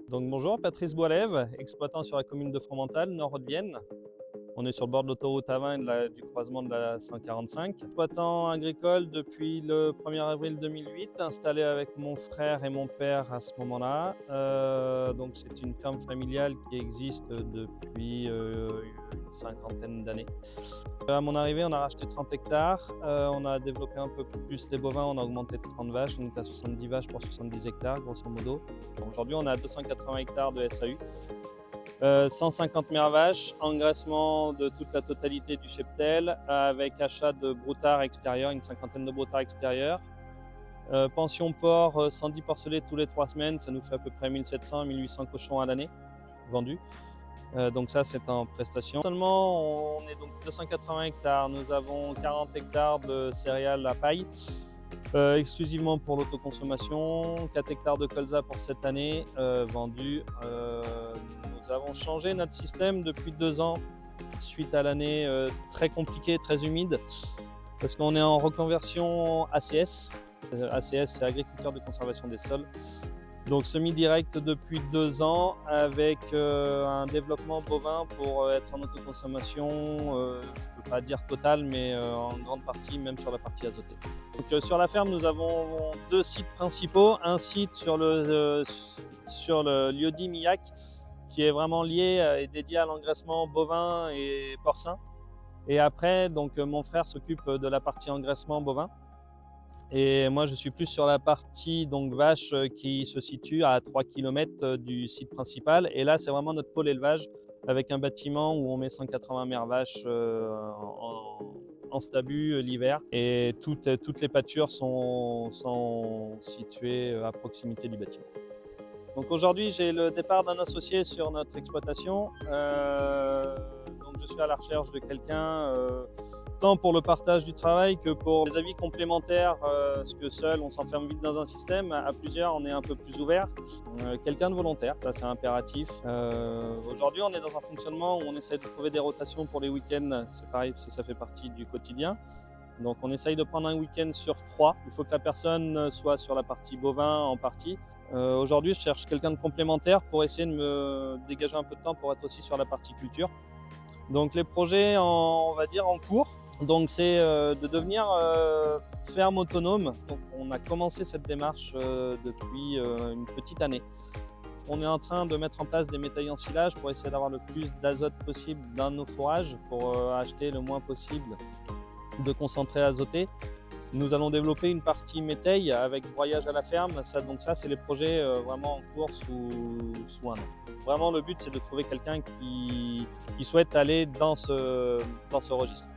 Donc bonjour, Patrice Boilève, exploitant sur la commune de Fromental, nord de Vienne. On est sur le bord de l'autoroute A20 et du croisement de la 145. Exploitant agricole depuis le 1er avril 2008, installé avec mon frère et mon père à ce moment-là. Donc c'est une ferme familiale qui existe depuis une cinquantaine d'années. À mon arrivée, on a racheté 30 hectares, on a développé un peu plus les bovins, on a augmenté de 30 vaches, on est à 70 vaches pour 70 hectares grosso modo. Aujourd'hui, on a 280 hectares de SAU. 150 mères vaches, engraissement de toute la totalité du cheptel avec achat de broutards extérieurs, une cinquantaine de broutards extérieurs. Pension porc, 110 porcelets tous les 3 semaines, ça nous fait à peu près 1700 à 1800 cochons à l'année vendus. Donc ça c'est en prestation. Seulement on est donc 280 hectares, nous avons 40 hectares de céréales à paille. Exclusivement pour l'autoconsommation, 4 hectares de colza pour cette année vendus. Nous avons changé notre système depuis 2 ans suite à l'année très compliquée, très humide, parce qu'on est en reconversion ACS. ACS, c'est agriculteur de conservation des sols. Donc semi-direct depuis 2 ans avec un développement bovin pour être en autoconsommation, je ne peux pas dire totale, mais en grande partie, même sur la partie azotée. Donc, sur la ferme, nous avons 2 sites principaux. Un site sur le lieu-dit Millac, qui est vraiment lié et dédié à l'engraissement bovin et porcin. Et après, donc, mon frère s'occupe de la partie engraissement bovin. Et moi, je suis plus sur la partie donc vache qui se situe à 3 km du site principal. Et là, c'est vraiment notre pôle élevage avec un bâtiment où on met 180 mères vaches en stabu l'hiver. Et toutes les pâtures sont situées à proximité du bâtiment. Donc aujourd'hui, j'ai le départ d'un associé sur notre exploitation. Donc je suis à la recherche de quelqu'un tant pour le partage du travail que pour les avis complémentaires, parce que seul on s'enferme vite dans un système, à plusieurs on est un peu plus ouvert. Quelqu'un de volontaire, ça c'est impératif. Aujourd'hui on est dans un fonctionnement où on essaie de trouver des rotations pour les week-ends, c'est pareil parce que ça fait partie du quotidien. Donc on essaye de prendre un week-end sur 3, il faut que la personne soit sur la partie bovin en partie. Aujourd'hui je cherche quelqu'un de complémentaire pour essayer de me dégager un peu de temps pour être aussi sur la partie culture. Donc les projets on va dire en cours. Donc c'est de devenir ferme autonome. Donc on a commencé cette démarche depuis une petite année. On est en train de mettre en place des métailles en silage pour essayer d'avoir le plus d'azote possible dans nos fourrages pour acheter le moins possible de concentré azoté. Nous allons développer une partie métaille avec broyage à la ferme. Donc ça c'est les projets vraiment en cours sous un an. Vraiment le but c'est de trouver quelqu'un qui souhaite aller dans ce registre.